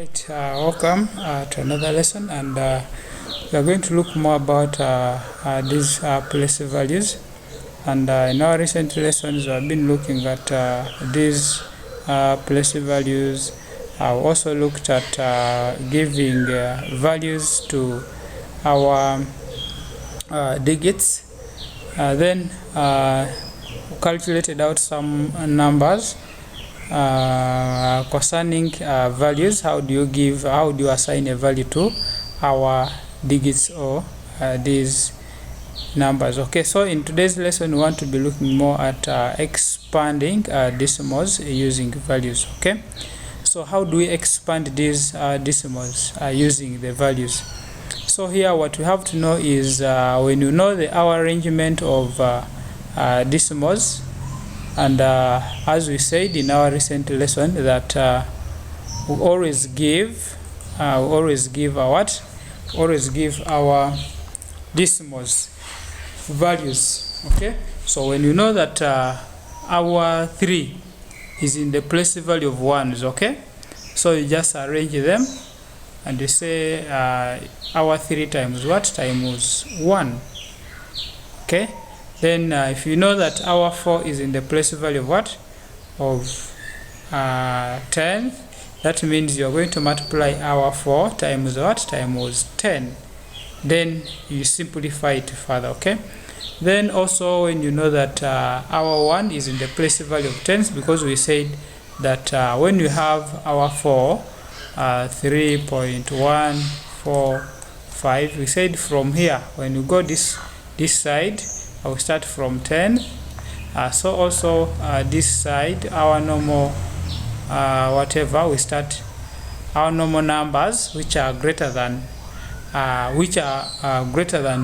Alright, welcome to another lesson, and we are going to look more about these place values. And in our recent lessons, we have been looking at these place values. I've also looked at giving values to our digits. Then calculated out some numbers concerning values. How do you assign a value to our digits or these numbers? Okay, so in today's lesson we want to be looking more at expanding decimals using values. Okay, so how do we expand these decimals using the values? So here what we have to know is when you know our arrangement of decimals, and as we said in our recent lesson that we always give our decimals values. Okay, so when you know that our 3 is in the place value of 1s, okay, so you just arrange them and you say our 3 times what? Times 1. Okay, then if you know that our 4 is in the place value of what? Of 10, that means you're going to multiply our 4 times what? Times 10. Then you simplify it further. Okay, then also when you know that our 1 is in the place value of 10s, because we said that when you have our 4 3.145, we said from here when you go this side, I will start from 10. So also this side, our normal whatever, we start our normal numbers which are greater than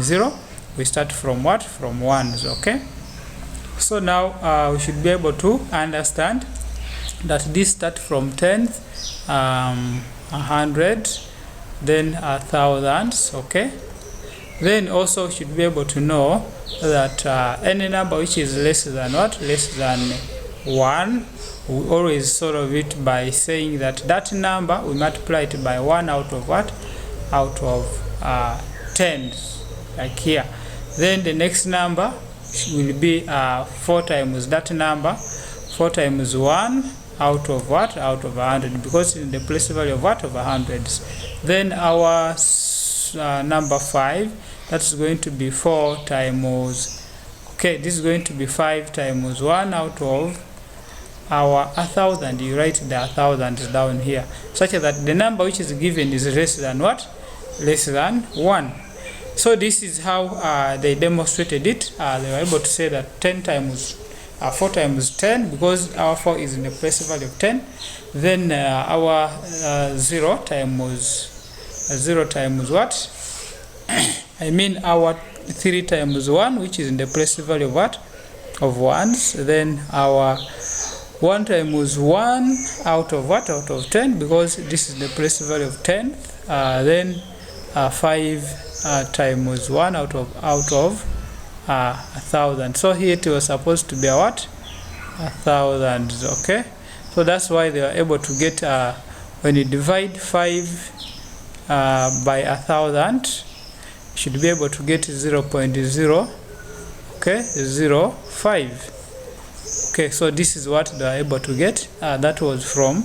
0. We start from what? From 1s. Okay, so now we should be able to understand that this start from 10th, 100, then thousands. Okay, then also should be able to know that any number which is less than what? Less than 1, we always solve it by saying that that number we multiply it by 1 out of what? Out of 10, like here. Then the next number will be 4 times that number, 4 times 1 out of what? Out of 100, because in the place value of what? Of 100s. Then our number 5, that's going to be 4 times, okay, this is going to be 5 times 1 out of our 1,000. You write the 1,000 down here, such that the number which is given is less than what? Less than 1. So this is how they demonstrated it. They were able to say that 4 times 10, because our 4 is in the place value of 10. Then our 0 times what? I mean our 3 times 1, which is in the place value of what? Of 1s. Then our 1 times 1 out of what? Out of 10, because this is the place value of 10. Then 5 times 1 out of 1,000. So here it was supposed to be a what? 1,000. Okay, so that's why they were able to get when you divide 5 by 1,000, you should be able to get 0.0, okay, 0.5. Okay, so this is what they are able to get. That was from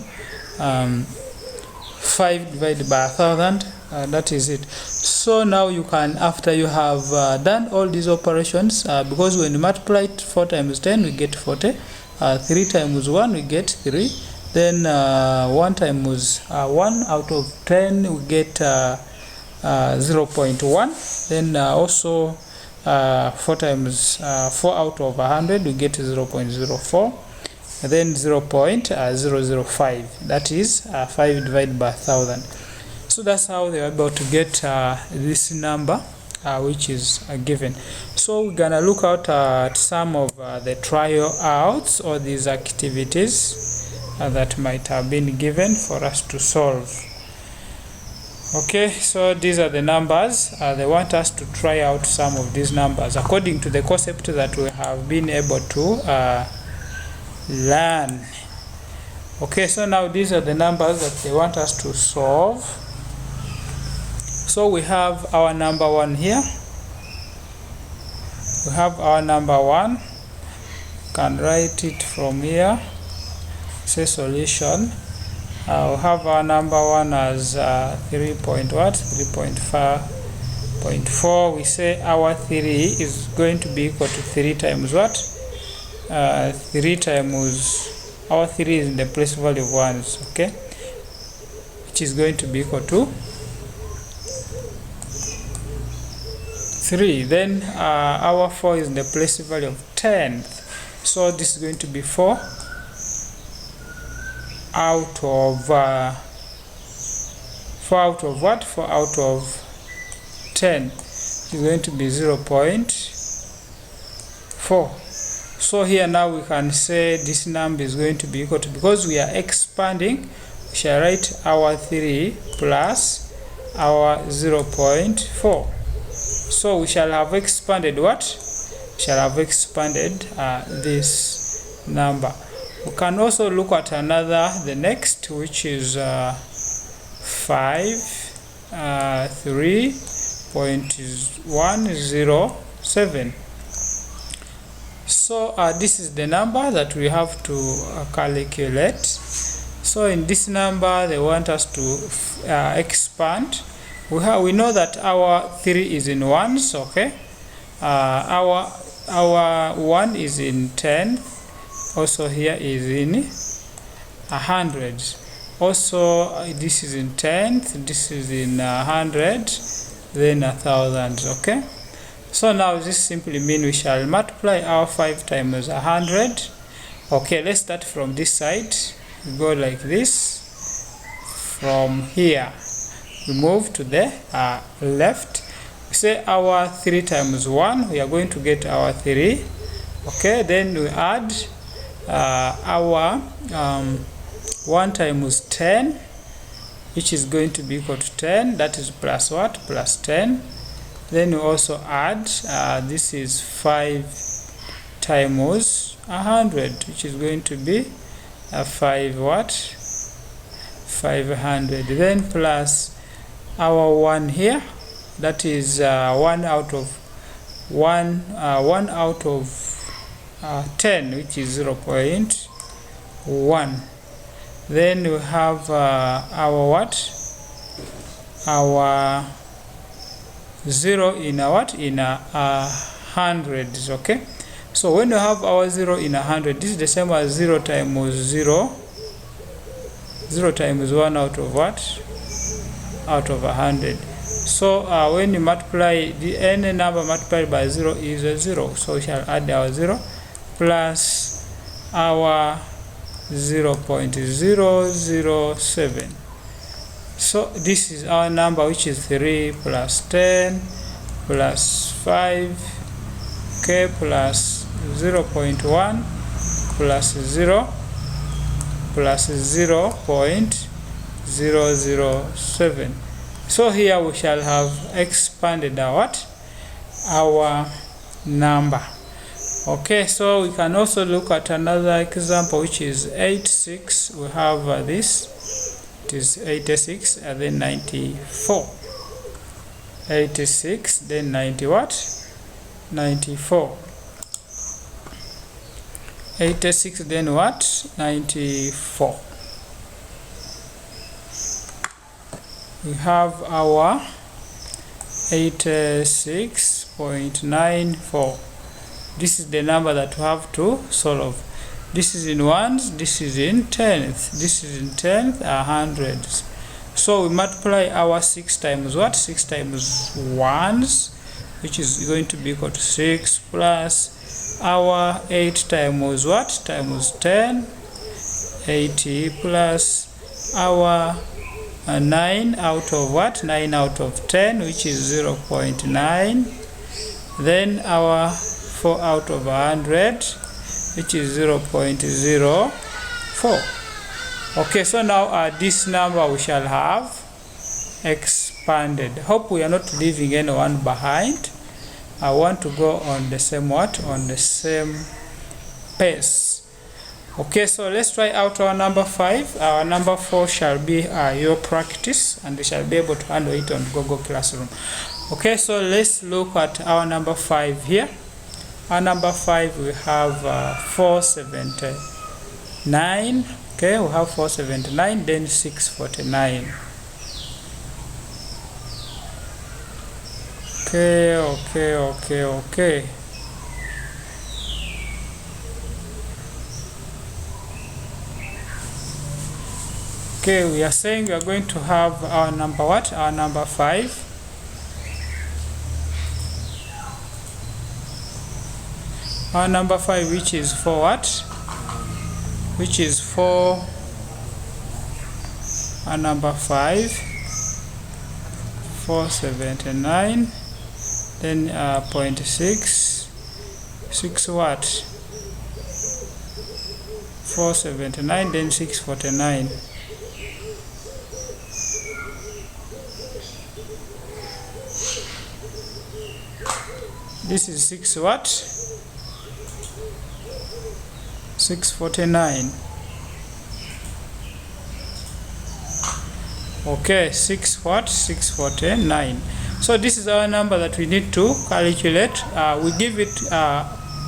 5 divided by 1,000. That is it. So now you can, after you have done all these operations, because when you multiply 4 times 10, we get 40. 3 times 1, we get 3. Then 1 times 1 out of 10, we get 0.1. Then also 4 times 4 out of 100, we get 0.04. Then 0.005. That is 5 divided by 1,000. So that's how they are able to get this number which is given. So we're gonna look at some of the trial outs or these activities that might have been given for us to solve. Okay, so these are the numbers. They want us to try out some of these numbers according to the concept that we have been able to learn. Okay, so now these are the numbers that they want us to solve. So we have our number 1 here. We have our number 1. Can write it from here. Say solution. We have our number 1 as 3.4. We say our 3 is going to be equal to 3 times what? 3 times our 3 is in the place value of 1s, okay, which is going to be equal to 3. Then our 4 is in the place value of 10. So this is going to be 4 out of 4 out of what? 4 out of 10 is going to be 0.4. So here now we can say this number is going to be equal to, because we are expanding, we shall write our 3 plus our 0.4. So we shall have expanded what? We shall have expanded this number. We can also look at the next, which is 3.107. So this is the number that we have to calculate. So in this number they want us to expand. We know that our 3 is in ones, okay. Our 1 is in 10. Also here is in hundreds. Also this is in tenth, this is in 100, then 1,000, okay. So now this simply means we shall multiply our 5 times 100. Okay, let's start from this side. We go like this. From here we move to the left. We say our 3 times 1, we are going to get our 3. Okay, then we add our 1 times 10, which is going to be equal to 10. That is plus what? Plus 10. Then we also add this is 5 times 100, which is going to be 5 what? 500. Then plus our 1 here, that is 1 out of 10, which is 0.1. Then we have our what? Our 0 in a what? In a hundreds, okay. So when you have our 0 in 100, this is the same as 0 times 0. 0 times 1 out of what? Out of 100. So when you multiply any number multiplied by 0 is a 0. So we shall add our 0 plus our 0.007. So this is our number, which is 3 plus 10 plus 5, okay, plus 0.1 plus 0 plus 0.007. So here we shall have expanded our number. Okay, so we can also look at another example, which is 86. We have this. It is 86 and then 94. 86 then 90 what? 94. 86 then what? 94. We have our 86.94. This is the number that we have to solve. This is in ones, this is in tenth, this is in tenth, hundreds. So we multiply our 6 times what? 6 times ones, which is going to be equal to 6, plus our 8 times what? Times 10, 80, plus our 9 out of what? 9 out of 10, which is 0.9. Then our 4 out of 100, which is 0.04. Okay, so now this number we shall have expanded. Hope we are not leaving anyone behind. I want to go on the same what? On the same pace. Okay, so let's try out our number 5. Our number 4 shall be your practice, and we shall be able to handle it on Google Classroom. Okay, so let's look at our number 5 here. Our number 5, we have 479. Okay, we have 479, then 649. Okay. Okay, we are saying we are going to have our number what? Our number 5. Our number 5, which is 4 what? Which is 4. Our number 5, 479. Then 0.6. 6 what? 479, then 649. This is 6 what? 649. Okay, 6 what? 649. So this is our number that we need to calculate. We give it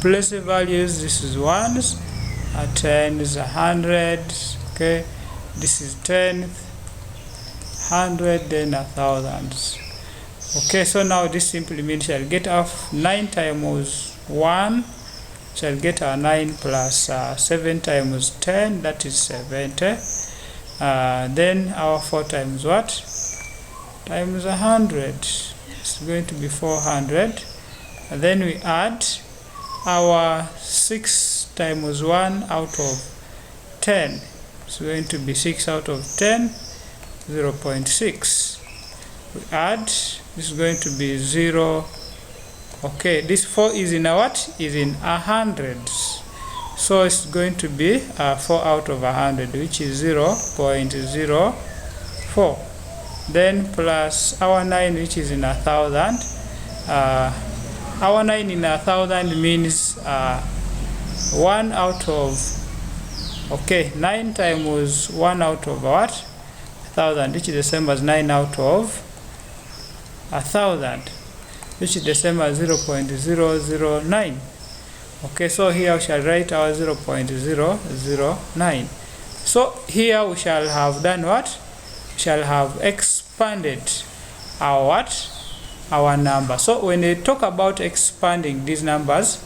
place values. This is ones, 10s, 100. Okay, this is 10, 100, then 1000s. Okay, so now this simply means shall get our 9 times 1, shall get our 9 plus 7 times 10, that is 70. Then our 4 times what? Times 100. It's going to be 400. And then we add our 6 times 1 out of 10. It's going to be 6 out of 10, 0.6. We add, this is going to be 0. Okay, this 4 is in a what? Is in 100s. So it's going to be 4 out of 100, which is 0.04. Then plus our 9, which is in 1,000. Our 9 in 1,000 means 1 out of, okay, 9 times 1 out of what? 1,000, which is the same as 9 out of 1,000, which is the same as 0.009. Okay, so here we shall write our 0.009. So here we shall have done what? We shall have expanded our what? Our number. So when they talk about expanding these numbers,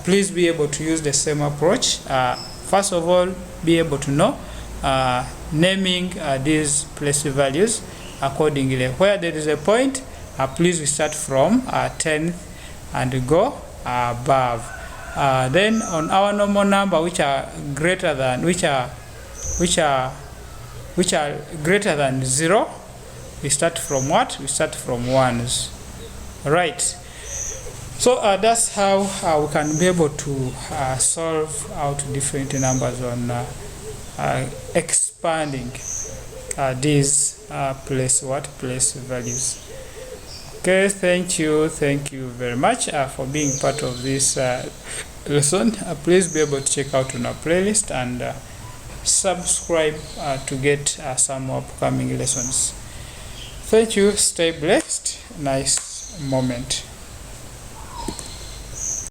please be able to use the same approach. First of all, be able to know naming these place values accordingly. Where there is a point, please we start from 10 and go above. Then on our normal number, which are greater than greater than 0, we start from what? We start from ones. Right. So that's how we can be able to solve out different numbers on expanding these place values. Okay, thank you very much for being part of this lesson. Please be able to check out on our playlist and subscribe to get some more upcoming lessons. Thank you, stay blessed. Nice moment.